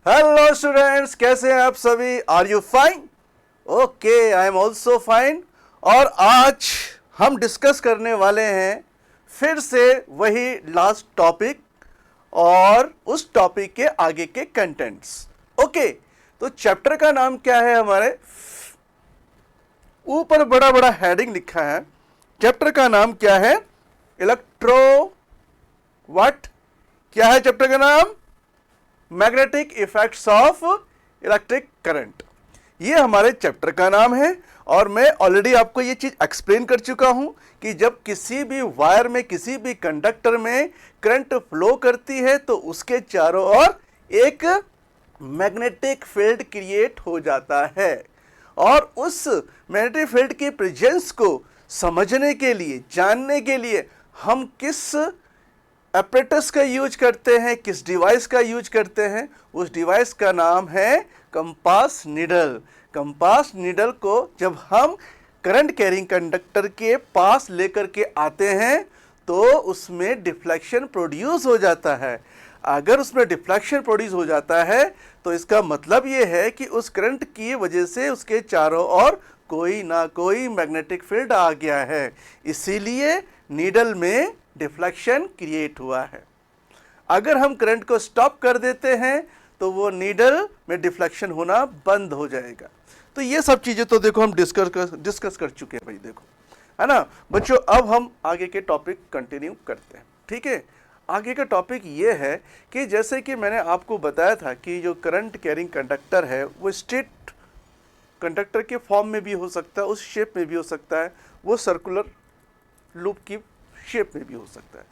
Hello students, कैसे हैं आप सभी? Are you fine? Okay, I am also fine. और आज हम डिस्कस करने वाले हैं फिर से वही लास्ट टॉपिक और उस टॉपिक के आगे के कंटेंट्स। ओके, तो चैप्टर का नाम क्या है? हमारे ऊपर बड़ा बड़ा हेडिंग लिखा है। चैप्टर का नाम क्या है? Electro what? क्या है चैप्टर का नाम? Magnetic effects of electric current. ये हमारे चैप्टर का नाम है। और मैं ऑलरेडी आपको ये चीज एक्सप्लेन कर चुका हूं कि जब किसी भी वायर में, किसी भी कंडक्टर में करंट फ्लो करती है तो उसके चारों ओर एक मैग्नेटिक फील्ड क्रिएट हो जाता है। और उस मैग्नेटिक फील्ड की प्रेजेंस को समझने के लिए, जानने के लिए हम किस एपरेटस का यूज करते हैं, किस डिवाइस का यूज करते हैं? उस डिवाइस का नाम है कंपास नीडल। कंपास नीडल को जब हम करंट कैरिंग कंडक्टर के पास लेकर के आते हैं तो उसमें डिफ्लेक्शन प्रोड्यूस हो जाता है। अगर उसमें डिफ्लेक्शन प्रोड्यूस हो जाता है तो इसका मतलब ये है कि उस करंट की वजह से उसके चारों ओर कोई ना कोई मैग्नेटिक फील्ड आ गया है, इसीलिए नीडल में डिफ्लेक्शन क्रिएट हुआ है। अगर हम करंट को स्टॉप कर देते हैं तो वो नीडल में डिफ्लेक्शन होना बंद हो जाएगा। तो ये सब चीजें तो देखो हम डिस्कस कर चुके हैं भाई, देखो, है ना बच्चों। अब हम आगे के टॉपिक कंटिन्यू करते हैं, ठीक है। आगे का टॉपिक ये है कि जैसे कि मैंने आपको बताया था कि जो करंट कैरिंग कंडक्टर है वो स्ट्रेट कंडक्टर के फॉर्म में भी हो सकता है, उस शेप में भी हो सकता है, वो सर्कुलर लूप की शेप में भी हो सकता है।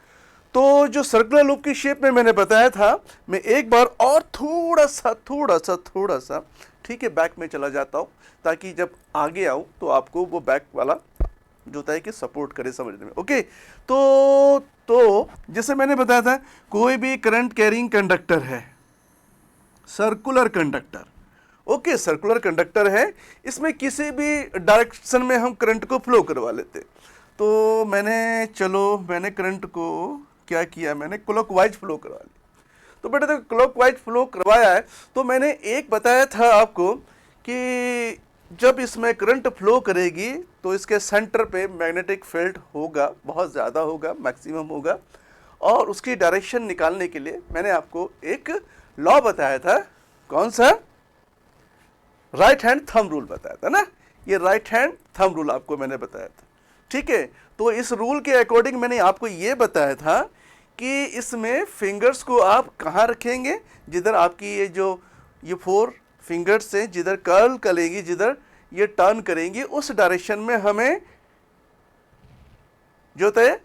तो जो सर्कुलर लूप की शेप में मैंने बताया था, मैं एक बार और थोड़ा सा ठीक है बैक में चला जाता हूं ताकि जब आगे आऊं तो आपको वो बैक वाला जो होता है कि सपोर्ट करे समझने में। ओके, तो जैसे मैंने बताया था, कोई भी करंट कैरिंग कंडक्टर है, circular conductor. Okay, circular conductor है, इसमें किसी भी डायरेक्शन में हम करंट को फ्लो करवा लेते। तो मैंने करंट को क्या किया, मैंने क्लॉकवाइज फ्लो करवा लिया। तो बेटा देखो, क्लॉकवाइज फ्लो करवाया है तो मैंने एक बताया था आपको कि जब इसमें करंट फ्लो करेगी तो इसके सेंटर पे मैग्नेटिक फील्ड होगा, बहुत ज़्यादा होगा, मैक्सिमम होगा। और उसकी डायरेक्शन निकालने के लिए मैंने आपको एक लॉ बताया था। कौन सा? राइट हैंड थंब रूल बताया था ना। ये राइट हैंड थंब रूल आपको मैंने बताया था, ठीक है। तो इस रूल के अकॉर्डिंग मैंने आपको ये बताया था कि इसमें फिंगर्स को आप कहाँ रखेंगे? जिधर आपकी ये 4 फिंगर्स हैं, जिधर कर्ल करेंगी, जिधर ये टर्न करेंगी, उस डायरेक्शन में हमें जो होता है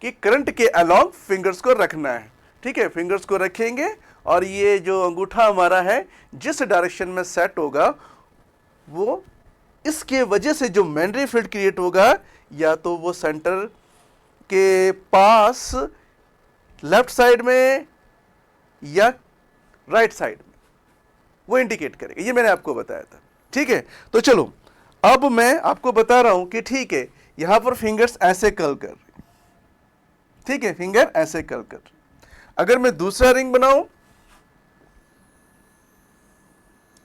कि करंट के अलोंग फिंगर्स को रखना है, ठीक है। फिंगर्स को रखेंगे और ये जो अंगूठा हमारा है जिस डायरेक्शन में सेट होगा, वो इसके वजह से जो मैग्नेटिक फील्ड क्रिएट होगा, या तो वो सेंटर के पास लेफ्ट साइड में या राइट साइड में, वो इंडिकेट करेगा। ये मैंने आपको बताया था, ठीक है। तो चलो, अब मैं आपको बता रहा हूं कि ठीक है, यहां पर फिंगर्स ऐसे कर्ल कर रही, ठीक है, फिंगर ऐसे कर्ल कर रही। अगर मैं दूसरा रिंग बनाऊं,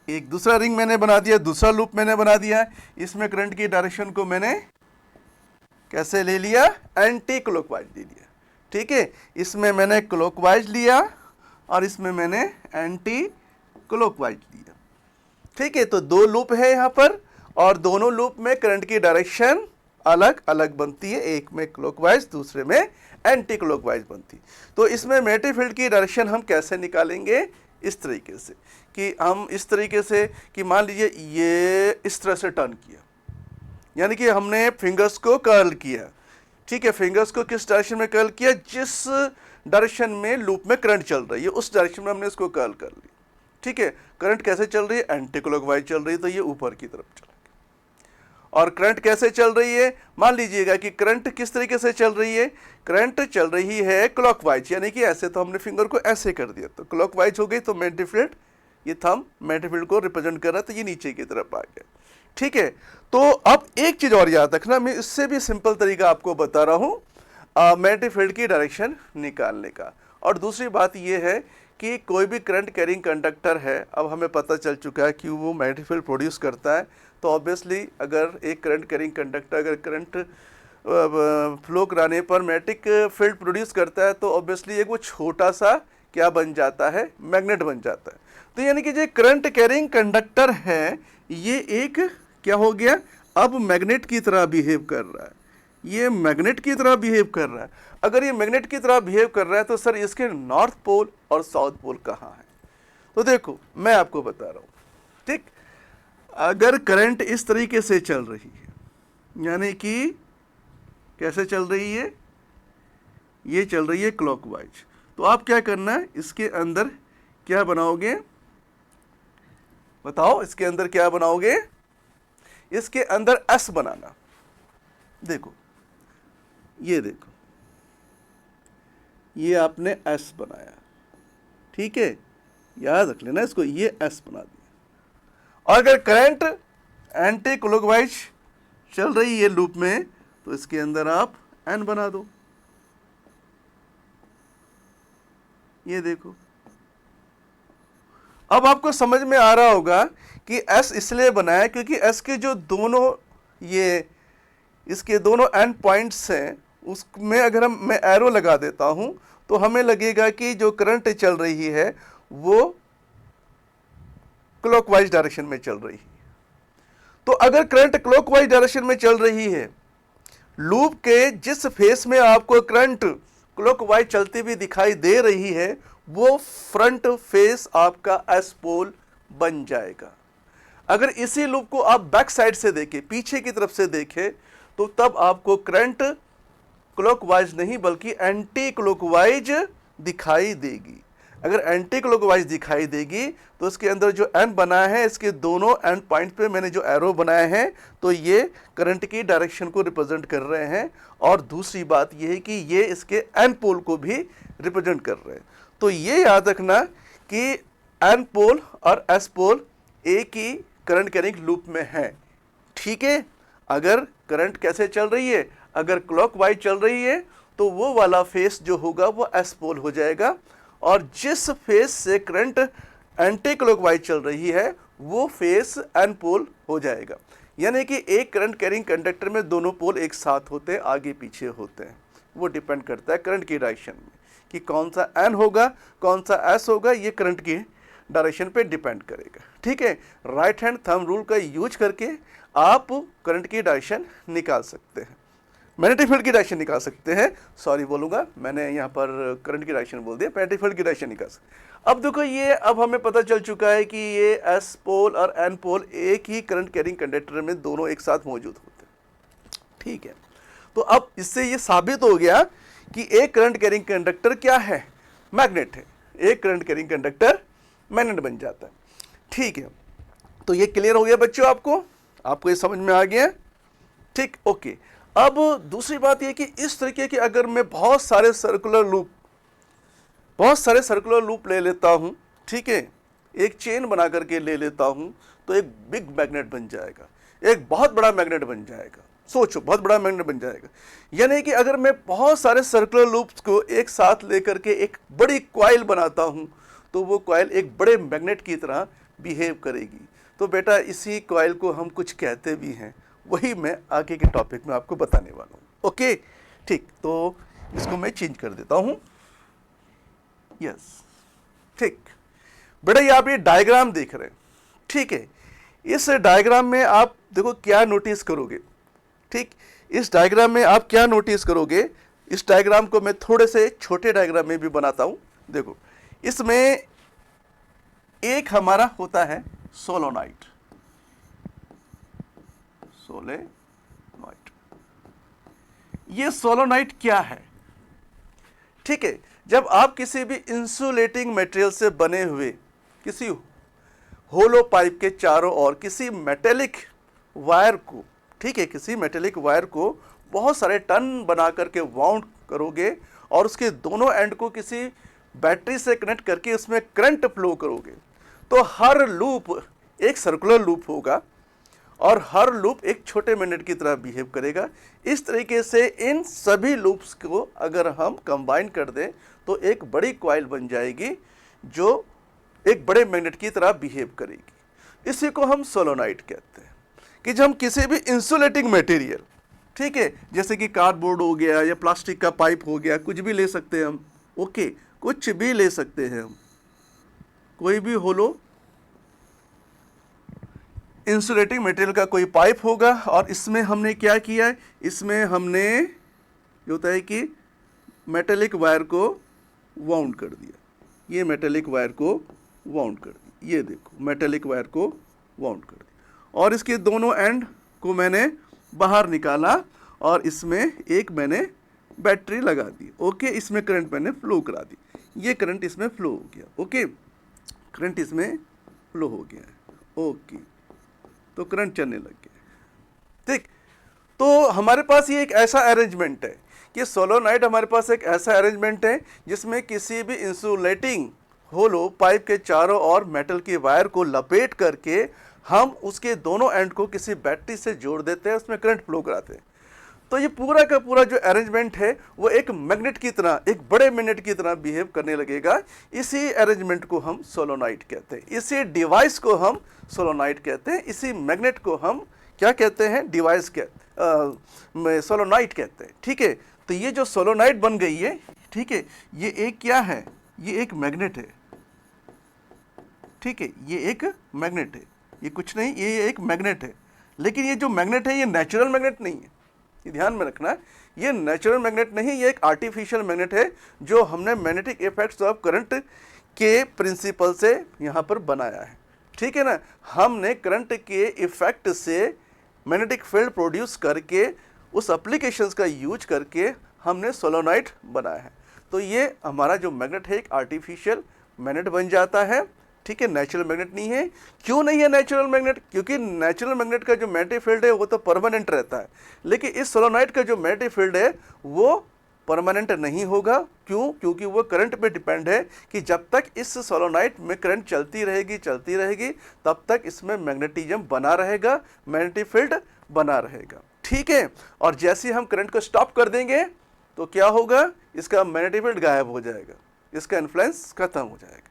एक दूसरा रिंग मैंने बना दिया, दूसरा लूप मैंने बना दिया, इसमें करंट की डायरेक्शन को मैंने कैसे ले लिया? एंटी क्लॉकवाइज ले लिया, ठीक है। इसमें मैंने क्लॉकवाइज लिया और इसमें मैंने एंटी क्लॉकवाइज लिया, ठीक है। तो 2 लूप है यहाँ पर और दोनों लूप में करंट की डायरेक्शन अलग अलग बनती है, एक में क्लॉकवाइज, दूसरे में एंटी क्लॉकवाइज बनती। तो इसमें मैग्नेटिक फील्ड की डायरेक्शन हम कैसे निकालेंगे? इस तरीके से कि हम इस तरीके से कि मान लीजिए ये इस तरह से टर्न किया, यानी कि हमने फिंगर्स को कर्ल किया, ठीक है। फिंगर्स को किस डायरेक्शन में कर्ल किया? जिस डायरेक्शन में लूप में करंट चल रही है उस डायरेक्शन में हमने इसको कर्ल कर लिया, ठीक है। करंट कैसे चल रही है? एंटी क्लॉकवाइज चल रही है, तो ये ऊपर की तरफ चलेगा। और करंट कैसे चल रही है? मान लीजिएगा कि करंट किस तरीके से चल रही है? करंट चल रही है क्लॉकवाइज, यानी कि ऐसे, तो हमने फिंगर को ऐसे कर दिया तो क्लॉकवाइज हो गई। तो मैग्नेटिक फील्ड, ये थंब मैग्नेटिक फील्ड को रिप्रेजेंट कर रहा है, तो ये नीचे की तरफ आ गया, ठीक है। तो अब एक चीज और याद रखना, मैं इससे भी सिंपल तरीका आपको बता रहा हूं मैग्नेटिक फील्ड की डायरेक्शन निकालने का। और दूसरी बात यह है कि कोई भी करंट कैरिंग कंडक्टर है, अब हमें पता चल चुका है कि वो मैग्नेटिक फील्ड प्रोड्यूस करता है। तो ऑब्वियसली अगर एक करंट कैरिंग कंडक्टर अगर करंट फ्लो कराने पर मैग्नेटिक फील्ड प्रोड्यूस करता है तो ऑब्वियसली एक वो छोटा सा क्या बन जाता है, मैग्नेट बन जाता है। तो यानी कि जो करंट कैरिंग कंडक्टर है ये एक क्या हो गया, अब मैग्नेट की तरह बिहेव कर रहा है, ये मैग्नेट की तरह बिहेव कर रहा है। अगर ये मैग्नेट की तरह बिहेव कर रहा है तो सर इसके नॉर्थ पोल और साउथ पोल कहाँ है? तो देखो मैं आपको बता रहा हूँ, ठीक, अगर करंट इस तरीके से चल रही है, यानी कि कैसे चल रही है, ये चल रही है क्लॉकवाइज, तो आप क्या करना है, इसके अंदर क्या बनाओगे, बताओ इसके अंदर क्या बनाओगे, इसके अंदर एस बनाना। देखो ये देखो, ये आपने एस बनाया, ठीक है, याद रख लेना इसको, ये एस बना दिया। और अगर करंट एंटी क्लॉकवाइज चल रही है लूप में तो इसके अंदर आप एन बना दो, ये देखो। अब आपको समझ में आ रहा होगा कि एस इसलिए बनाया क्योंकि एस के जो दोनों ये इसके दोनों एंड पॉइंट्स हैं उसमें अगर मैं एरो लगा देता हूं तो हमें लगेगा कि जो करंट चल रही है वो क्लॉकवाइज डायरेक्शन में चल रही है। तो अगर करंट क्लॉकवाइज डायरेक्शन में चल रही है, लूप के जिस फेस में आपको करंट क्लॉकवाइज चलती हुई दिखाई दे रही है वो फ्रंट फेस आपका एस पोल बन जाएगा। अगर इसी लूप को आप बैक साइड से देखें, पीछे की तरफ से देखें, तो तब आपको करंट क्लॉकवाइज नहीं बल्कि एंटी क्लॉकवाइज दिखाई देगी। अगर एंटी क्लॉकवाइज दिखाई देगी तो इसके अंदर जो एन बना है, इसके दोनों एंड पॉइंट पे मैंने जो एरो बनाए हैं तो ये करंट की डायरेक्शन को रिप्रेजेंट कर रहे हैं। और दूसरी बात यह है कि ये इसके एन पोल को भी रिप्रेजेंट कर रहे हैं। तो ये याद रखना कि एन पोल और एस पोल एक ही करंट कैरिंग लूप में है, ठीक है। अगर करंट कैसे चल रही है, अगर क्लॉकवाइज चल रही है तो वो वाला फेस जो होगा वो एस पोल हो जाएगा, और जिस फेस से करंट एंटी क्लॉकवाइज चल रही है वो फेस एन पोल हो जाएगा। यानी कि एक करंट कैरिंग कंडक्टर में दोनों पोल एक साथ होते हैं, आगे पीछे होते हैं। वो डिपेंड करता है करंट की डायरेक्शन में कि कौन सा एन होगा कौन सा एस होगा, ये करंट की डायरेक्शन पे डिपेंड करेगा, ठीक है। राइट हैंड थंब रूल का यूज करके आप करंट की डायरेक्शन निकाल सकते हैं, मैग्नेटिक फील्ड की डायरेक्शन निकाल सकते हैं, सॉरी बोलूँगा मैंने यहाँ पर करंट की डायरेक्शन बोल दिया, मैग्नेटिक फील्ड की डायरेक्शन निकाल सकते। अब देखो ये अब हमें पता चल चुका है कि ये एस पोल और एन पोल एक ही करंट कैरिंग कंडक्टर में दोनों एक साथ मौजूद होते हैं, ठीक है। तो अब इससे ये साबित हो गया कि एक करंट कैरिंग कंडक्टर क्या है, मैग्नेट है। एक करंट कैरिंग कंडक्टर मैग्नेट बन जाता है, ठीक है। तो ये क्लियर हो गया बच्चों, आपको ये समझ में आ गया, ठीक, ओके। अब दूसरी बात ये कि इस तरीके के अगर मैं बहुत सारे सर्कुलर लूप ले लेता हूं, ठीक है, एक चेन बना करके ले लेता हूं तो एक बिग मैग्नेट बन जाएगा, एक बहुत बड़ा मैग्नेट बन जाएगा। सोचो, बहुत बड़ा मैग्नेट बन जाएगा। यानी कि अगर मैं बहुत सारे सर्कुलर लूप्स को एक साथ लेकर के एक बड़ी कॉइल बनाता हूं तो वो कॉइल एक बड़े मैग्नेट की तरह बिहेव करेगी। तो बेटा इसी कॉइल को हम कुछ कहते भी हैं, वही मैं आगे के टॉपिक में आपको बताने वाला हूँ, ओके, ठीक। तो इसको मैं चेंज कर देता हूँ, यस, ठीक। बेटा ये आप ये डायग्राम देख रहे हैं, ठीक है। इस डायग्राम में आप देखो क्या नोटिस करोगे, ठीक। इस डायग्राम में आप क्या नोटिस करोगे, इस डायग्राम को मैं थोड़े से छोटे डायग्राम में भी बनाता हूँ। देखो इसमें एक हमारा होता है सोलोनॉइड, ये सोलोनॉइड क्या है, ठीक है। जब आप किसी भी इंसुलेटिंग मटेरियल से बने हुए किसी होलो पाइप के चारों ओर किसी मेटेलिक वायर को, ठीक है, किसी मेटेलिक वायर को बहुत सारे टन बना करके वाउंड करोगे और उसके दोनों एंड को किसी बैटरी से कनेक्ट करके उसमें करंट फ्लो करोगे, तो हर लूप एक सर्कुलर लूप होगा और हर लूप एक छोटे मैग्नेट की तरह बिहेव करेगा। इस तरीके से इन सभी लूप्स को अगर हम कंबाइन कर दें तो एक बड़ी कॉइल बन जाएगी जो एक बड़े मैग्नेट की तरह बिहेव करेगी। इसी को हम सोलोनाइट कहते हैं। कि जब हम किसी भी इंसुलेटिंग मटेरियल, ठीक है, जैसे कि कार्डबोर्ड हो गया या प्लास्टिक का पाइप हो गया, कुछ भी ले सकते हैं हम, ओके, कुछ भी ले सकते हैं हम, कोई भी होलो इंसुलेटिंग मटेरियल का कोई पाइप होगा और इसमें हमने क्या किया है, इसमें हमने जो होता है कि मेटेलिक वायर को वाउंड कर दिया, ये मेटेलिक वायर को वाउंड कर दिया, ये देखो मेटेलिक वायर को वाउंड कर दिया, और इसके दोनों एंड को मैंने बाहर निकाला और इसमें एक मैंने बैटरी लगा दी, ओके, इसमें करंट मैंने फ्लो करा दी, ये करंट इसमें फ्लो हो गया, ओके, करंट इसमें फ्लो हो गया है, ओके, तो करंट चलने लग गया, ठीक। तो हमारे पास ये एक ऐसा अरेंजमेंट है कि सोलोनाइट हमारे पास एक ऐसा अरेंजमेंट है जिसमें किसी भी इंसुलेटिंग होलो पाइप के चारों ओर मेटल की वायर को लपेट करके हम उसके दोनों एंड को किसी बैटरी से जोड़ देते हैं, उसमें करंट फ्लो कराते हैं। तो ये पूरा का पूरा जो अरेंजमेंट है वो एक मैग्नेट की तरह, एक बड़े मैग्नेट की तरह बिहेव करने लगेगा। इसी अरेंजमेंट को हम सोलोनाइट कहते हैं, इसी डिवाइस को हम सोलोनाइट कहते हैं, इसी मैग्नेट को हम क्या कहते हैं, डिवाइस सोलोनाइट कहते हैं, ठीक है। तो ये जो सोलोनाइट बन गई है, ठीक है, ये एक क्या है, ये एक मैग्नेट है, ठीक है, ये एक मैग्नेट है, ये कुछ नहीं, ये एक मैग्नेट है। लेकिन ये जो मैग्नेट है ये नेचुरल मैग्नेट नहीं है, ये ध्यान में रखना है, ये नेचुरल मैग्नेट नहीं, ये एक आर्टिफिशियल मैग्नेट है जो हमने मैग्नेटिक इफेक्ट्स ऑफ करंट के प्रिंसिपल से यहाँ पर बनाया है, ठीक है ना। हमने करंट के इफेक्ट से मैग्नेटिक फील्ड प्रोड्यूस करके उस एप्लीकेशंस का यूज करके हमने सोलोनाइट बनाया है। तो ये हमारा जो मैग्नेट है एक आर्टिफिशियल मैग्नेट बन जाता है, ठीक है, नेचुरल मैग्नेट नहीं है। क्यों नहीं है नेचुरल मैग्नेट? क्योंकि नेचुरल मैग्नेट का जो मैग्नेटिक फील्ड है वो तो परमानेंट रहता है, लेकिन इस सोलोनाइट का जो मैग्नेटिक फील्ड है वो परमानेंट नहीं होगा। क्यों? क्योंकि वो करंट पे डिपेंड है कि जब तक इस सोलोनाइट में करंट चलती रहेगी तब तक इसमें मैग्नेटिज्म बना रहेगा, मैग्नेटिक फील्ड बना रहेगा, ठीक है। और जैसे हम करंट को स्टॉप कर देंगे तो क्या होगा, इसका मैग्नेटिक फील्ड गायब हो जाएगा, इसका इन्फ्लुएंस खत्म हो जाएगा।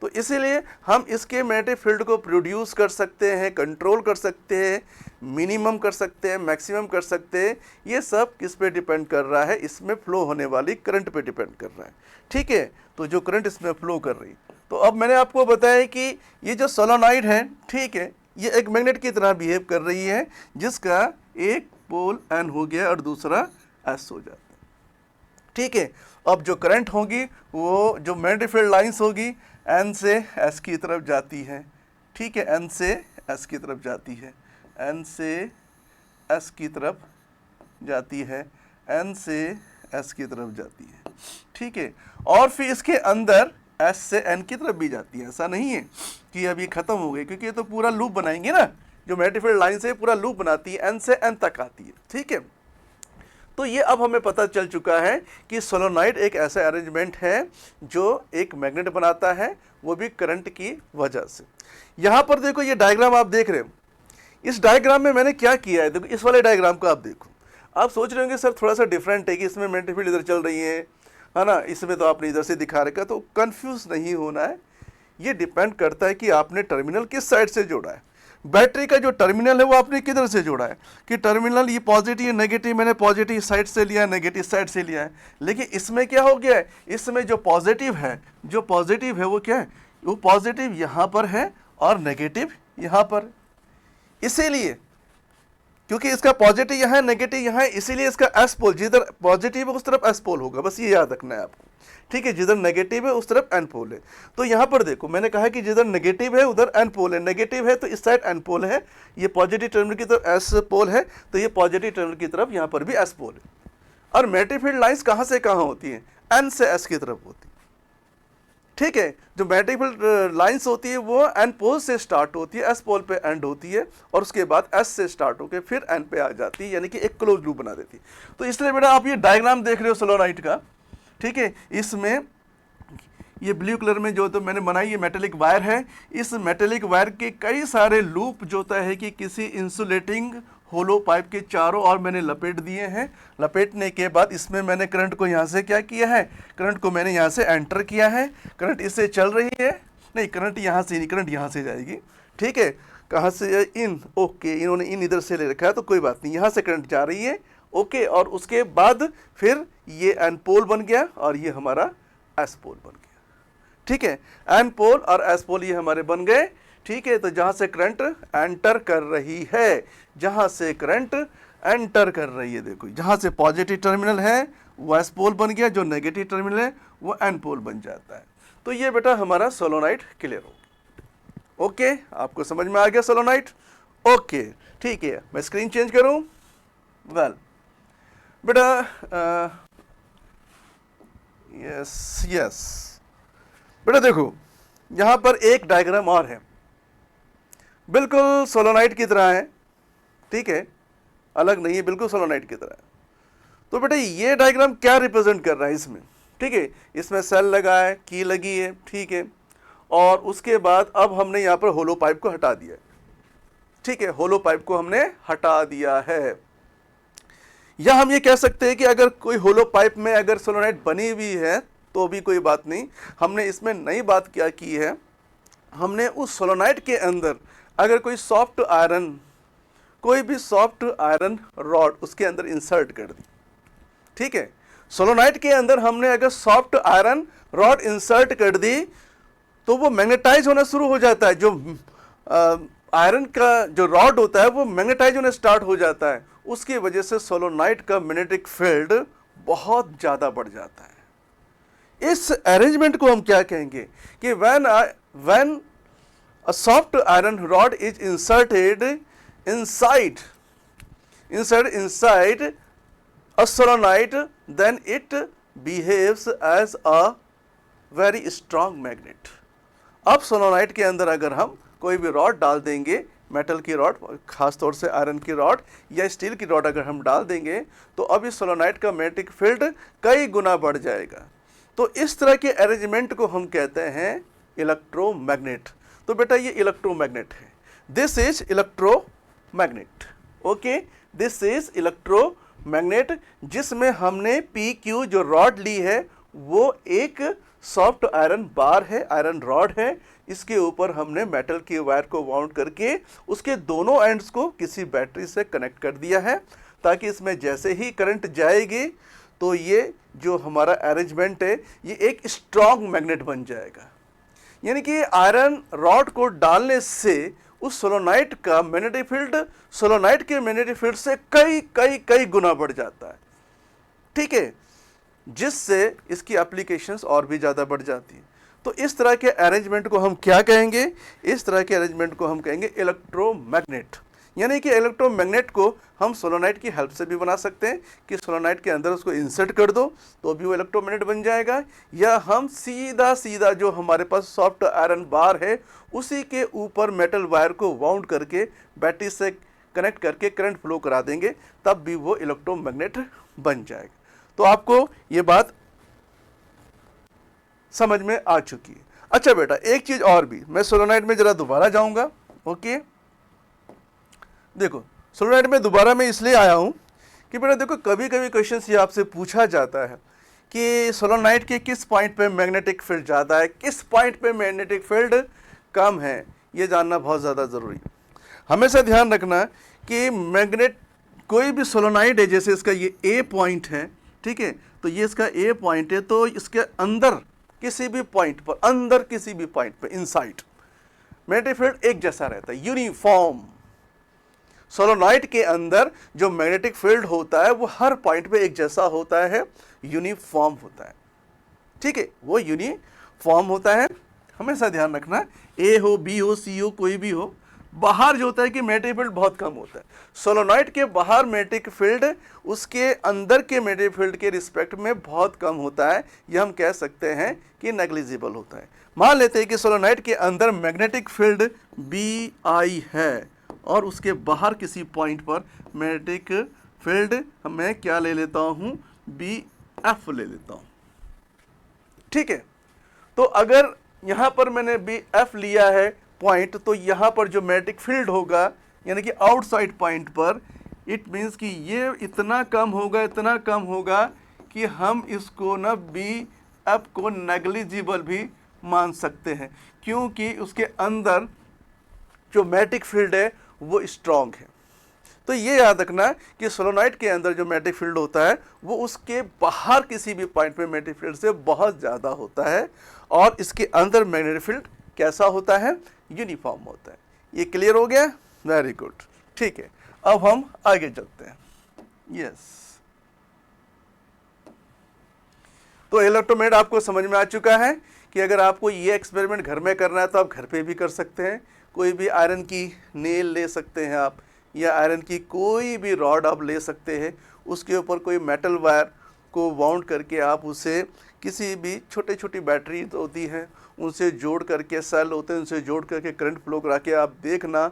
तो इसीलिए हम इसके मैग्नेटिक फील्ड को प्रोड्यूस कर सकते हैं, कंट्रोल कर सकते हैं, मिनिमम कर सकते हैं, मैक्सिमम कर सकते हैं। ये सब किस पे डिपेंड कर रहा है, इसमें फ्लो होने वाली करंट पे डिपेंड कर रहा है, ठीक है। तो जो करंट इसमें फ्लो कर रही, तो अब मैंने आपको बताया कि ये जो सोलोनाइट है, ठीक है, ये एक मैग्नेट की तरह बिहेव कर रही है जिसका एक पोल N हो गया और दूसरा S हो जाता है, ठीक है। अब जो करंट होगी वो जो मैग्नेटिक फील्ड लाइंस होगी N से S की तरफ जाती है, ठीक है, N से S की तरफ जाती है, N से S की तरफ जाती है, N से S की तरफ जाती है, ठीक है। और फिर इसके अंदर S से N की तरफ भी जाती है। ऐसा नहीं है कि अब ये खत्म हो गई, क्योंकि ये तो पूरा लूप बनाएंगे ना, जो मैग्नेटिक फील्ड लाइन से पूरा लूप बनाती है, N से N तक आती है, ठीक है। तो ये अब हमें पता चल चुका है कि सोलोनाइट एक ऐसा अरेंजमेंट है जो एक मैग्नेट बनाता है, वो भी करंट की वजह से। यहाँ पर देखो ये डायग्राम आप देख रहे हो, इस डायग्राम में मैंने क्या किया है, देखो इस वाले डायग्राम को आप देखो। आप सोच रहे होंगे सर थोड़ा सा डिफरेंट है कि इसमें मैग्नेटिक फील्ड इधर चल रही है ना, इसमें तो आपने इधर से दिखा रखा। तो कंफ्यूज नहीं होना है, ये डिपेंड करता है कि आपने टर्मिनल किस साइड से जोड़ा है। बैटरी का जो टर्मिनल है वो आपने किधर से जोड़ा है, कि टर्मिनल ये पॉजिटिव नेगेटिव, मैंने पॉजिटिव साइड से लिया है, नेगेटिव साइड से लिया है। लेकिन इसमें क्या हो गया है, इसमें जो पॉजिटिव है वो क्या है, वो पॉजिटिव यहाँ पर है और नेगेटिव यहाँ पर। इसीलिए क्योंकि इसका पॉजिटिव यहाँ है, नेगेटिव यहाँ है, इसीलिए इसका एस पोल, जिधर पॉजिटिव है उस तरफ एस पोल होगा, बस ये याद रखना है आपको, ठीक है। जिधर नेगेटिव है उस तरफ एन पोल है। तो यहाँ पर देखो मैंने कहा कि जिधर नेगेटिव है उधर एन पोल है, नेगेटिव है तो इस साइड एन पोल है, ये पॉजिटिव टर्मिनल की तरफ एस पोल है, तो ये पॉजिटिव टर्मिनल की तरफ यहाँ पर भी एस पोल है। और मैग्नेटिक फील्ड लाइंस कहाँ से कहाँ होती है, एन से एस की तरफ होती है, ठीक है। जो मैग्नेटिक फील्ड लाइंस होती है वो एन पोल से स्टार्ट होती है, एस पोल पे एंड होती है, और उसके बाद एस से स्टार्ट होकर फिर एन पे आ जाती है, यानी कि एक क्लोज लूप बना देती है। तो इसलिए बेटा आप ये डायग्राम देख रहे हो सोलोनाइट का, ठीक है। इसमें ये ब्लू कलर में जो तो मैंने बनाई, ये मेटेलिक वायर है। इस मेटेलिक वायर के कई सारे लूप जो होता है कि किसी इंसुलेटिंग होलो पाइप के चारों ओर मैंने लपेट दिए हैं। लपेटने के बाद इसमें मैंने करंट को यहाँ से क्या किया है, करंट को मैंने यहाँ से एंटर किया है। करंट इससे चल रही है, नहीं करंट यहाँ से नहीं, करंट यहाँ से जाएगी, ठीक है। कहाँ से, इन, ओके, इन्होंने इन इधर से ले रखा है तो कोई बात नहीं, यहाँ से करंट जा रही है, ओके। और उसके बाद फिर ये एन पोल बन गया और ये हमारा एस पोल बन गया, ठीक है। एन पोल और एस पोल ये हमारे बन गए, ठीक है। तो जहाँ से करंट एंटर कर रही है, जहाँ से करंट एंटर कर रही है, देखो जहाँ से पॉजिटिव टर्मिनल है वो एस पोल बन गया, जो नेगेटिव टर्मिनल है वो एन पोल बन जाता है। तो ये बेटा हमारा सोलोनाइड क्लियर हो गया। ओके, आपको समझ में आ गया सोलोनाइड? ओके, ठीक है। मैं स्क्रीन चेंज करूं? वेल बेटा, यस यस बेटा, देखो यहाँ पर एक डायग्राम और है, बिल्कुल सोलोनाइड की तरह है, ठीक है, अलग नहीं है, बिल्कुल सोलोनाइड की तरह है। तो बेटा ये डायग्राम क्या रिप्रेजेंट कर रहा है इसमें, ठीक है। इसमें सेल लगा है, की लगी है, ठीक है। और उसके बाद अब हमने यहाँ पर होलो पाइप को हटा दिया है, ठीक है, होलो पाइप को हमने हटा दिया है। या हम ये कह सकते हैं कि अगर कोई होलो पाइप में अगर सोलोनाइड बनी हुई है तो भी कोई बात नहीं, हमने इसमें नई बात क्या की है, हमने उस सोलोनाइड के अंदर अगर कोई सॉफ्ट आयरन, कोई भी सॉफ्ट आयरन रॉड उसके अंदर इंसर्ट कर दी, ठीक है। सोलोनाइड के अंदर हमने अगर सॉफ्ट आयरन रॉड इंसर्ट कर दी तो वो मैग्नेटाइज होना शुरू हो जाता है। जो आयरन का जो रॉड होता है वो मैग्नेटाइज होना स्टार्ट हो जाता है, उसकी वजह से सोलोनाइड का मैग्नेटिक फील्ड बहुत ज़्यादा बढ़ जाता है। इस अरेंजमेंट को हम क्या कहेंगे कि when a soft iron rod is inserted inside a solenoid, then it behaves as a very strong magnet. अब सोलोनाइड के अंदर अगर हम कोई भी रॉड डाल देंगे, मेटल की रॉड, खास तौर से आयरन की रॉड या स्टील की रॉड अगर हम डाल देंगे तो अब इस सोलोनाइड का मैग्नेटिक फील्ड कई गुना बढ़ जाएगा। तो इस तरह के अरेंजमेंट को हम कहते हैं इलेक्ट्रोमैग्नेट। तो बेटा ये इलेक्ट्रोमैग्नेट है, this is electromagnet, okay, this is electromagnet, जिसमें हमने पी क्यू जो रॉड ली है वो एक सॉफ्ट आयरन बार है, आयरन रॉड है, इसके ऊपर हमने मेटल की वायर को वाउंड करके उसके दोनों एंड्स को किसी बैटरी से कनेक्ट कर दिया है, ताकि इसमें जैसे ही करंट जाएगी तो ये जो हमारा अरेंजमेंट है ये एक स्ट्रॉन्ग मैग्नेट बन जाएगा। यानी कि आयरन रॉड को डालने से उस सोलोनाइड का मैग्नेटिक फील्ड सोलोनाइड के मैग्नेटिक फील्ड से कई कई कई गुना बढ़ जाता है, ठीक है, जिससे इसकी एप्लीकेशंस और भी ज़्यादा बढ़ जाती है। तो इस तरह के अरेंजमेंट को हम क्या कहेंगे, इस तरह के अरेंजमेंट को हम कहेंगे इलेक्ट्रोमैग्नेट। यानी कि इलेक्ट्रोमैग्नेट को हम सोलोनाइड की हेल्प से भी बना सकते हैं कि सोलोनाइड के अंदर उसको इंसर्ट कर दो तो भी वो इलेक्ट्रोमैग्नेट बन जाएगा, या हम सीधा सीधा जो हमारे पास सॉफ्ट आयरन बार है उसी के ऊपर मेटल वायर को वाउंड करके बैटरी से कनेक्ट करके करंट फ्लो करा देंगे, तब भी वो इलेक्ट्रोमैग्नेट बन जाएगा। तो आपको ये बात समझ में आ चुकी है। अच्छा बेटा एक चीज और भी, मैं सोलोनाइड में जरा दोबारा जाऊंगा, ओके। देखो सोलोनाइड में दोबारा मैं इसलिए आया हूं कि बेटा देखो कभी कभी क्वेश्चन ये आपसे पूछा जाता है कि सोलोनाइड के किस पॉइंट पे मैग्नेटिक फील्ड ज़्यादा है, किस पॉइंट पे मैग्नेटिक फील्ड कम है, ये जानना बहुत ज़्यादा ज़रूरी है। हमेशा ध्यान रखना कि मैग्नेट कोई भी सोलोनाइड है, जैसे इसका ये ए पॉइंट है, ठीक है, तो ये इसका ए पॉइंट है, तो इसके अंदर किसी भी पॉइंट पर, अंदर किसी भी पॉइंट पर इनसाइड मैग्नेटिक फील्ड एक जैसा रहता है, यूनिफॉर्म। सोलोनाइड के अंदर जो मैग्नेटिक फील्ड होता है वो हर पॉइंट पे एक जैसा होता है, यूनिफॉर्म होता है, ठीक है, वो यूनिफॉर्म होता है। हमेशा ध्यान रखना, ए हो, बी हो, सी हो, कोई भी हो, बाहर जो होता है कि मैग्नेटिक फील्ड बहुत कम होता है। सोलोनाइड के बाहर मैग्नेटिक फील्ड उसके अंदर के मैग्नेटिक फील्ड के रिस्पेक्ट में बहुत कम होता है, यह हम कह सकते हैं कि नेग्लिजिबल होता है। मान लेते हैं कि सोलोनाइड के अंदर मैग्नेटिक फील्ड बी आई है और उसके बाहर किसी पॉइंट पर मैग्नेटिक फील्ड मैं क्या ले लेता हूं, बी एफ ले लेता हूं, ठीक है। तो अगर यहां पर मैंने बी एफ लिया है पॉइंट, तो यहां पर जो मैग्नेटिक फील्ड होगा यानी कि आउटसाइड पॉइंट पर इट मीन्स कि ये इतना कम होगा, इतना कम होगा कि हम इसको ना बी एफ को नेग्लिजिबल भी मान सकते हैं, क्योंकि उसके अंदर जो मैग्नेटिक फील्ड है वो स्ट्रॉन्ग है। तो ये याद रखना कि सोलेनोइड के अंदर जो मैग्नेटिक फील्ड होता है वो उसके बाहर किसी भी पॉइंट में मैग्नेटिक फील्ड से बहुत ज़्यादा होता है, और इसके अंदर मैग्नेटिक फील्ड कैसा होता है, यूनिफॉर्म होता है। ये क्लियर हो गया? वेरी गुड, ठीक है। अब हम आगे चलते हैं। यस, तो इलेक्ट्रोमैग्नेट आपको समझ में आ चुका है कि अगर आपको ये एक्सपेरिमेंट घर में करना है तो आप घर पे भी कर सकते हैं। कोई भी आयरन की नेल ले सकते हैं आप, या आयरन की कोई भी रॉड आप ले सकते हैं, उसके ऊपर कोई मेटल वायर को वाउंड करके आप उसे किसी भी छोटे छोटी बैटरी होती हैं उनसे जोड़ करके, सेल होते हैं उनसे जोड़ करके करंट फ्लो करा के आप देखना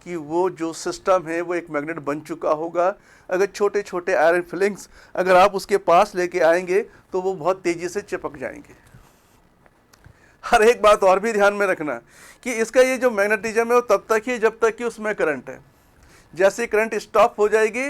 कि वो जो सिस्टम है वो एक मैग्नेट बन चुका होगा। अगर छोटे छोटे आयरन फिलिंग्स अगर आप उसके पास लेके आएंगे तो वो बहुत तेज़ी से चिपक जाएंगे। हर एक बात और भी ध्यान में रखना कि इसका ये जो मैग्नेटिज्म है वो तब तक ही जब तक कि उसमें करंट है। जैसे करंट स्टॉप हो जाएगी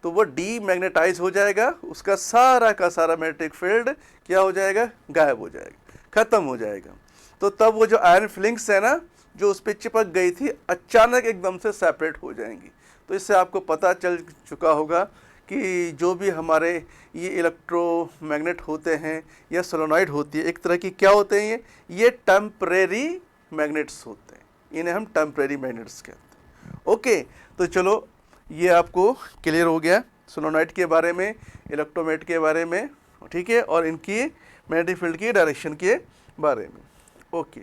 तो वो डीमैग्नेटाइज हो जाएगा, उसका सारा का सारा मैग्नेटिक फील्ड क्या हो जाएगा, गायब हो जाएगा, ख़त्म हो जाएगा। तो तब वो जो आयरन फिलिंग्स है ना जो उस पर चिपक गई थी अचानक एकदम से सेपरेट हो जाएंगी। तो इससे आपको पता चल चुका होगा कि जो भी हमारे ये इलेक्ट्रोमैग्नेट होते हैं या सोलेनोइड होती है, एक तरह की क्या होते हैं, ये टेम्परेरी मैग्नेट्स होते हैं, इन्हें हम टेम्परेरी मैग्नेट्स कहते हैं। ओके, तो चलो ये आपको क्लियर हो गया सोलेनोइड के बारे में, इलेक्ट्रोमैग्नेट के बारे में, ठीक है, और इनकी मैग्नेटिक फील्ड की डायरेक्शन के बारे में। ओके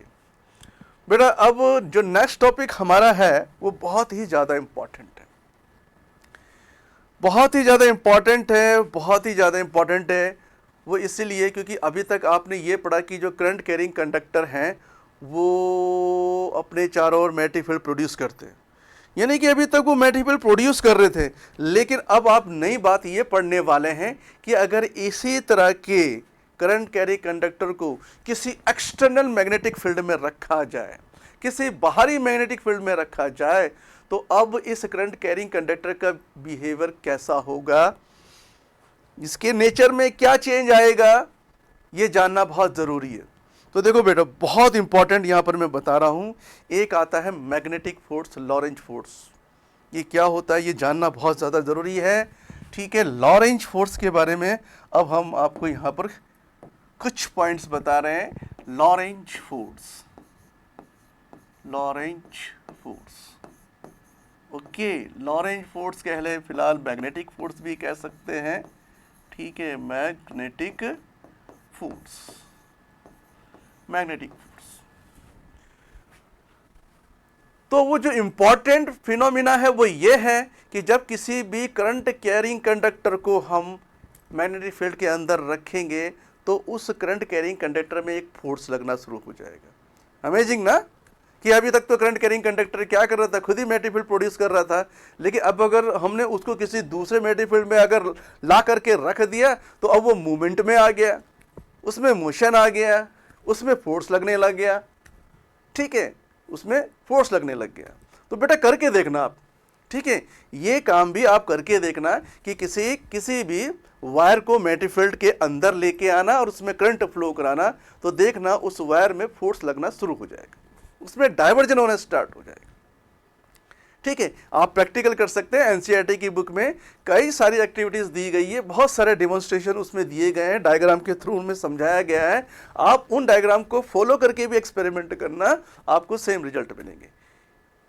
बेटा, अब जो नेक्स्ट टॉपिक हमारा है वो बहुत ही ज़्यादा इम्पॉर्टेंट है, बहुत ही ज़्यादा इम्पॉर्टेंट है, बहुत ही ज़्यादा इम्पॉर्टेंट है। वो इसीलिए क्योंकि अभी तक आपने ये पढ़ा कि जो करंट कैरिंग कंडक्टर हैं वो अपने चारों ओर मैग्नेटिक फील्ड प्रोड्यूस करते हैं, यानी कि अभी तक वो मैग्नेटिक फील्ड प्रोड्यूस कर रहे थे। लेकिन अब आप नई बात ये पढ़ने वाले हैं कि अगर इसी तरह के करंट कैरी कंडक्टर को किसी एक्सटर्नल मैग्नेटिक फील्ड में रखा जाए, किसी बाहरी मैग्नेटिक फील्ड में रखा जाए, तो अब इस करंट कैरिंग कंडक्टर का बिहेवियर कैसा होगा, इसके नेचर में क्या चेंज आएगा, ये जानना बहुत ज़रूरी है। तो देखो बेटा, बहुत इंपॉर्टेंट यहाँ पर मैं बता रहा हूँ। एक आता है मैग्नेटिक फोर्स, लॉरेंज फोर्स। ये क्या होता है ये जानना बहुत ज़्यादा ज़रूरी है, ठीक है। लॉरेंज फोर्स के बारे में अब हम आपको यहाँ पर कुछ पॉइंट्स बता रहे हैं। Lorentz force, Lorentz force, okay. Lorentz force कह ले, फिलहाल मैग्नेटिक फोर्स भी कह सकते हैं, ठीक है। Magnetic force, magnetic force. तो वो जो इंपॉर्टेंट फिनोमिना है वो ये है कि जब किसी भी करंट कैरिंग कंडक्टर को हम मैग्नेटिक फील्ड के अंदर रखेंगे तो उस करंट कैरिंग कंडक्टर में एक फोर्स लगना शुरू हो जाएगा। अमेजिंग ना, कि अभी तक तो करंट कैरिंग कंडक्टर क्या कर रहा था, खुद ही मैग्नेटिक फील्ड प्रोड्यूस कर रहा था, लेकिन अब अगर हमने उसको किसी दूसरे मैग्नेटिक फील्ड में अगर ला करके रख दिया तो अब वो मूवमेंट में आ गया, उसमें मोशन आ गया, उसमें फोर्स लगने लग गया, ठीक है, उसमें फोर्स लगने लग गया। तो बेटा करके देखना आप, ठीक है, ये काम भी आप करके देखना कि किसी भी वायर को मैग्नेटिक फील्ड के अंदर लेके आना और उसमें करंट फ्लो कराना, तो देखना उस वायर में फोर्स लगना शुरू हो जाएगा, उसमें डाइवर्जन होना स्टार्ट हो जाएगा, ठीक है। आप प्रैक्टिकल कर सकते हैं। एनसीईआरटी की बुक में कई सारी एक्टिविटीज़ दी गई है, बहुत सारे डेमोन्स्ट्रेशन उसमें दिए गए हैं, डायग्राम के थ्रू उनमें समझाया गया है। आप उन डायग्राम को फॉलो करके भी एक्सपेरिमेंट करना, आपको सेम रिजल्ट मिलेंगे।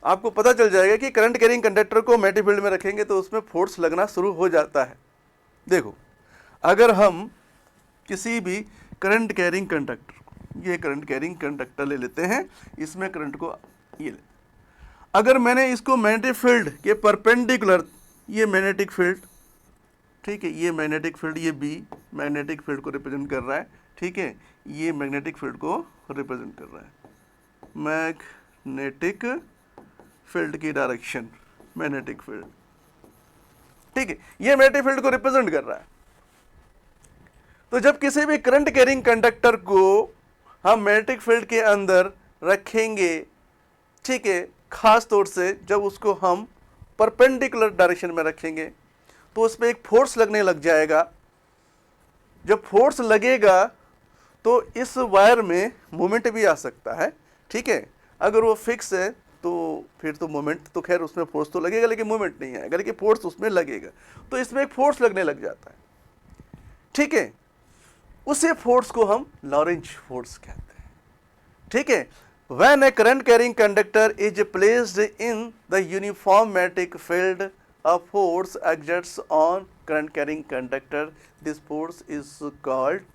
आपको पता चल जाएगा कि करंट कैरिंग कंडक्टर को मैग्नेटिक फील्ड में रखेंगे तो उसमें फोर्स लगना शुरू हो जाता है। देखो, अगर हम किसी भी करंट कैरिंग कंडक्टर, ये करंट कैरिंग कंडक्टर ले लेते हैं, इसमें करंट को ये ले, अगर मैंने इसको मैग्नेटिक फील्ड के परपेंडिकुलर, ये मैग्नेटिक फील्ड, ठीक है, ये मैग्नेटिक फील्ड, ये बी मैग्नेटिक फील्ड को रिप्रेजेंट कर रहा है, ठीक है, ये मैग्नेटिक फील्ड को रिप्रेजेंट कर रहा है, मैग्नेटिक फील्ड की डायरेक्शन, मैग्नेटिक फील्ड, ठीक है, ये मैग्नेटिक फील्ड को रिप्रेजेंट कर रहा है। तो जब किसी भी करंट कैरिंग कंडक्टर को हम मैग्नेटिक फील्ड के अंदर रखेंगे, ठीक है, खास तौर से जब उसको हम परपेंडिकुलर डायरेक्शन में रखेंगे तो उसमें एक फोर्स लगने लग जाएगा। जब फोर्स लगेगा तो इस वायर में मोमेंट भी आ सकता है, ठीक है। अगर वो फिक्स है तो फिर तो मोमेंट तो खैर उसमें फोर्स तो लगेगा लेकिन मोमेंट नहीं आएगा, लेकिन फोर्स उसमें लगेगा, तो इसमें एक फोर्स लगने लग जाता है, ठीक है। उसी फोर्स को हम लॉरेंज फोर्स कहते हैं, ठीक है। When a current carrying conductor is placed in the uniform magnetic field, a force exerts on current carrying conductor. This force is called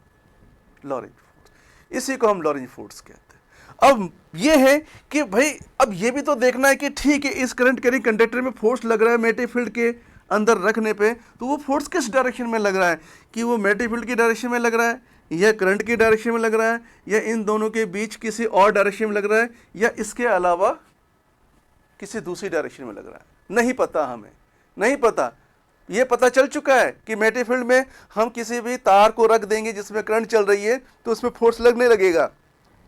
Lorentz force. इसी को हम लॉरेंज फोर्स कहते हैं। अब ये है कि भाई अब ये भी तो देखना है कि ठीक है इस करंट कैरिंग कंडक्टर में फोर्स लग रहा है मैग्नेटिक फील्ड के अंदर रखने पे, तो वो फोर्स किस डायरेक्शन में लग रहा है, कि वो मैग्नेटिक फील्ड की डायरेक्शन में लग रहा है या करंट की डायरेक्शन में लग रहा है या इन दोनों के बीच किसी और डायरेक्शन में लग रहा है या इसके अलावा किसी दूसरी डायरेक्शन में लग रहा है, नहीं पता, हमें नहीं पता। ये पता चल चुका है कि मैग्नेटिक फील्ड में हम किसी भी तार को रख देंगे जिसमें करंट चल रही है तो उसमें फोर्स लगने लगेगा,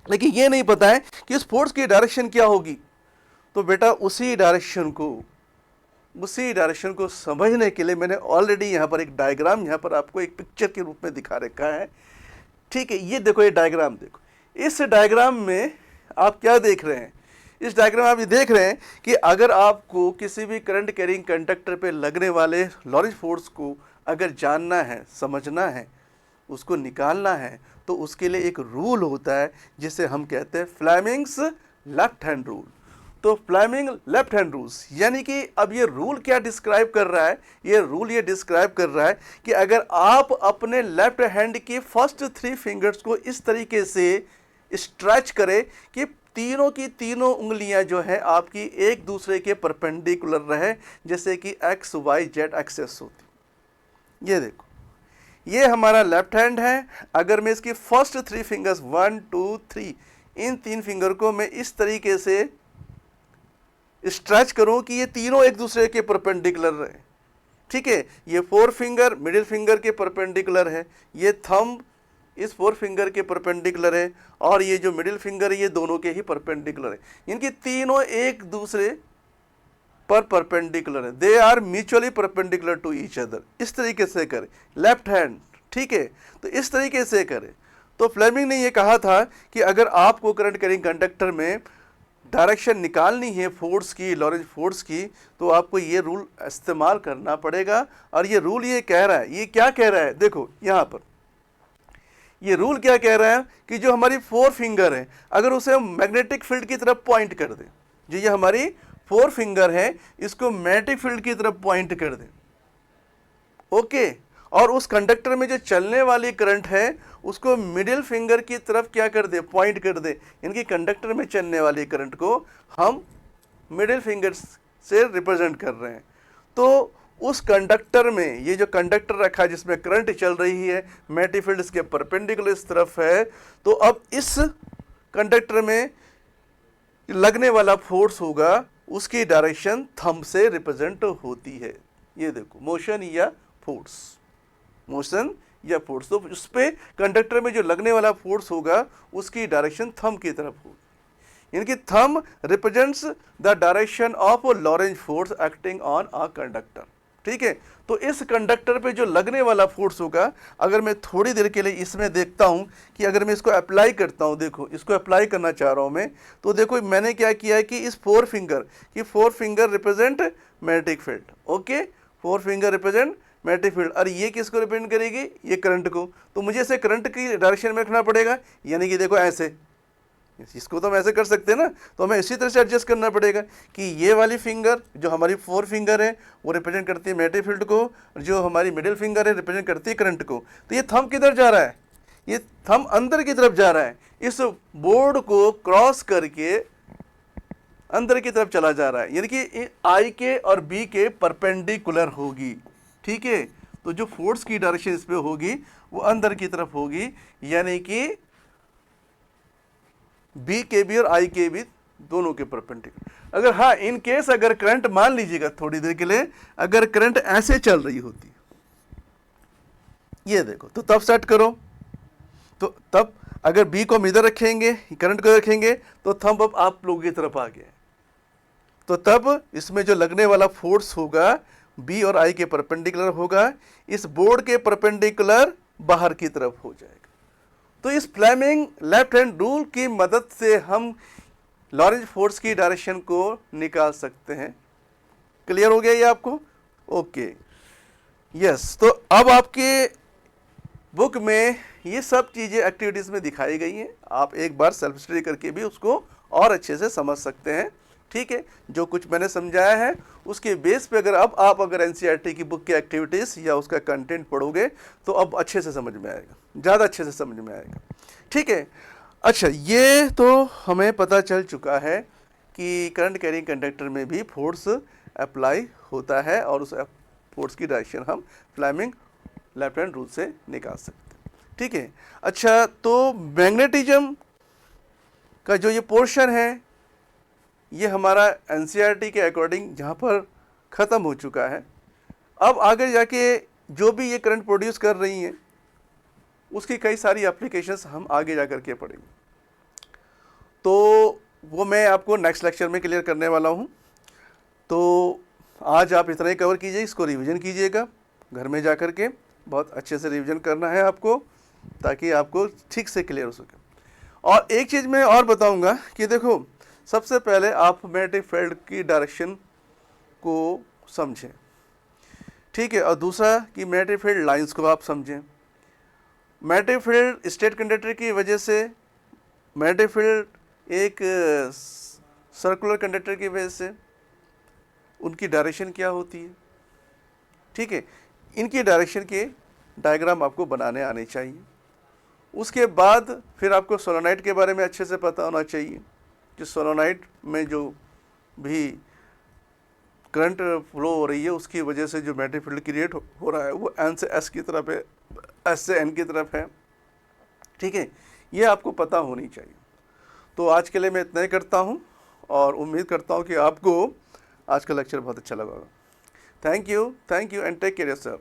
लेकिन ये नहीं पता है कि उस फोर्स की डायरेक्शन क्या होगी। तो बेटा उसी डायरेक्शन को समझने के लिए मैंने ऑलरेडी यहाँ पर एक डायग्राम यहाँ पर आपको एक पिक्चर के रूप में दिखा रखा है, ठीक है। ये देखो, ये डायग्राम देखो। इस डायग्राम में आप क्या देख रहे हैं, इस डायग्राम में आप ये देख रहे हैं कि अगर आपको किसी भी करंट कैरिंग कंडक्टर पे लगने वाले लॉरेंज फोर्स को अगर जानना है, समझना है, उसको निकालना है, तो उसके लिए एक रूल होता है जिसे हम कहते हैं फ्लेमिंग्स लेफ्ट हैंड रूल। तो फ्लेमिंग लेफ्ट हैंड रूल्स, यानी कि अब ये रूल क्या डिस्क्राइब कर रहा है, ये रूल ये डिस्क्राइब कर रहा है कि अगर आप अपने लेफ्ट हैंड की फर्स्ट 3 फिंगर्स को इस तरीके से स्ट्रेच करें कि तीनों की तीनों उंगलियां जो है आपकी एक दूसरे के परपेंडिकुलर रहे, जैसे कि एक्स वाई जेड एक्सेस होती। ये देखो, ये हमारा लेफ्ट हैंड है। अगर मैं इसकी फर्स्ट 3 फिंगर्स 1 2 3 इन 3 फिंगर को मैं इस तरीके से स्ट्रेच करूं कि ये तीनों एक दूसरे के परपेंडिकुलर रहे, ठीक है। ये 4 फिंगर मिडिल फिंगर के परपेंडिकुलर है, ये थंब इस 4 फिंगर के परपेंडिकुलर है, और ये जो मिडिल फिंगर है ये दोनों के ही परपेंडिकुलर है। इनकी तीनों एक दूसरे पर परपेंडिकुलर है, they are mutually perpendicular to each other. इस तरीके से करें लेफ्ट हैंड, ठीक है। तो इस तरीके से करें। तो फ्लेमिंग ने ये कहा था कि अगर आपको करंट कैरिंग कंडक्टर में डायरेक्शन निकालनी है फोर्स की, लॉरेंज फोर्स की, तो आपको ये रूल इस्तेमाल करना पड़ेगा। और ये रूल ये कह रहा है, ये क्या कह रहा है, देखो यहाँ पर ये रूल क्या कह रहा है कि जो हमारी 4 फिंगर है अगर उसे हम मैग्नेटिक फील्ड की तरफ पॉइंट कर दें, जो ये हमारी 4 फिंगर है इसको मैग्नेटिक फील्ड की तरफ पॉइंट कर दें, ओके। और उस कंडक्टर में जो चलने वाली करंट है उसको मिडिल फिंगर की तरफ क्या कर दे, पॉइंट कर दे। इनकी कंडक्टर में चलने वाली करंट को हम मिडिल फिंगर से रिप्रेजेंट कर रहे हैं। तो उस कंडक्टर में ये जो कंडक्टर रखा है जिसमें करंट चल रही है, मैग्नेटिक फील्ड इसके परपेंडिकुलर इस तरफ है, तो अब इस कंडक्टर में लगने वाला फोर्स होगा उसकी डायरेक्शन थंब से रिप्रेजेंट होती है। ये देखो, मोशन या फोर्स, मोशन या फोर्स। तो उस पे कंडक्टर में जो लगने वाला फोर्स होगा उसकी डायरेक्शन थंब की तरफ होगी। इनकी thumb represents the direction of Lorentz force acting on a conductor, ठीक है। तो इस कंडक्टर पे जो लगने वाला फोर्स होगा, अगर मैं थोड़ी देर के लिए इसमें देखता हूं कि अगर मैं इसको अप्लाई करता हूं, देखो इसको अप्लाई करना चाह रहा हूं मैं, तो देखो मैंने क्या किया है कि इस 4 finger represent magnetic field, okay. 4 finger represent magnetic field, और ये किसको रिप्रेजेंट करेगी, ये करंट को। तो मुझे इसे करंट की डायरेक्शन में रखना पड़ेगा, यानी कि देखो ऐसे, इसको तो हम ऐसे कर सकते हैं ना, तो हमें इसी तरह से एडजस्ट करना पड़ेगा कि ये वाली फिंगर जो हमारी 4 फिंगर है वो रिप्रेजेंट करती है मैग्नेटिक फील्ड को, और जो हमारी मिडिल फिंगर है रिप्रेजेंट करती है करंट को। तो ये थंब किधर जा रहा है, ये थंब अंदर की तरफ जा रहा है, इस बोर्ड को क्रॉस करके अंदर की तरफ चला जा रहा है, यानी कि आई के और बी के परपेंडिकुलर होगी, ठीक है। तो जो फोर्स की डायरेक्शन इस पे होगी वो अंदर की तरफ होगी, यानी कि बी के बी और आई के बी दोनों के परपेंडिकुलर। अगर हाँ इन केस अगर करंट, मान लीजिएगा थोड़ी देर के लिए अगर करंट ऐसे चल रही होती, ये देखो, तो तब सेट करो। तो तब अगर बी को हम इधर रखेंगे, करंट को रखेंगे, तो थंब अब आप लोगों की तरफ आ गया, तो तब इसमें जो लगने वाला फोर्स होगा बी और आई के परपेंडिकुलर होगा, इस बोर्ड के परपेंडिकुलर बाहर की तरफ हो जाएगा। तो इस फ्लेमिंग लेफ्ट हैंड रूल की मदद से हम लॉरेंज फोर्स की डायरेक्शन को निकाल सकते हैं। क्लियर हो गया ये आपको? Okay, yes. तो अब आपके बुक में ये सब चीज़ें एक्टिविटीज़ में दिखाई गई हैं, आप एक बार सेल्फ स्टडी करके भी उसको और अच्छे से समझ सकते हैं। ठीक है, जो कुछ मैंने समझाया है उसके बेस पे अगर अब आप अगर एनसीईआरटी की बुक की एक्टिविटीज़ या उसका कंटेंट पढ़ोगे तो अब अच्छे से समझ में आएगा, ज़्यादा अच्छे से समझ में आएगा। ठीक है, अच्छा, ये तो हमें पता चल चुका है कि करंट कैरिंग कंडक्टर में भी फोर्स अप्लाई होता है और उस फोर्स की डायरेक्शन हम फ्लेमिंग लेफ्ट हैंड रूल से निकाल सकते हैं। ठीक है, अच्छा, तो मैग्नेटिज्म का जो ये पोर्शन है ये हमारा एनसीईआरटी के अकॉर्डिंग जहाँ पर ख़त्म हो चुका है। अब आगे जाके जो भी ये करंट प्रोड्यूस कर रही हैं उसकी कई सारी एप्लीकेशंस हम आगे जा कर के पढ़ेंगे, तो वो मैं आपको नेक्स्ट लेक्चर में क्लियर करने वाला हूँ। तो आज आप इतना ही कवर कीजिए, इसको रिवीजन कीजिएगा घर में जा कर के, बहुत अच्छे से रिवीजन करना है आपको ताकि आपको ठीक से क्लियर हो सके। और एक चीज़ मैं और बताऊंगा कि देखो, सबसे पहले आप मैग्नेटिक फील्ड की डायरेक्शन को समझें, ठीक है, और दूसरा कि मैग्नेटिक फील्ड लाइंस को आप समझें। मैग्नेटिक फील्ड स्टेट कंडक्टर की वजह से, मैग्नेटिक फील्ड एक सर्कुलर कंडक्टर की वजह से उनकी डायरेक्शन क्या होती है। ठीक है, इनकी डायरेक्शन के डायग्राम आपको बनाने आने चाहिए। उसके बाद फिर आपको सोलेनोइड के बारे में अच्छे से पता होना चाहिए कि सोलेनोइड में जो भी करंट फ्लो हो रही है उसकी वजह से जो मैग्नेटिक फील्ड क्रिएट हो रहा है वो एन से एस की तरफ है, एस से एन की तरफ है। ठीक है, ये आपको पता होनी चाहिए। तो आज के लिए मैं इतना ही करता हूँ और उम्मीद करता हूँ कि आपको आज का लेक्चर बहुत अच्छा लगा होगा। Thank you and take care yourself.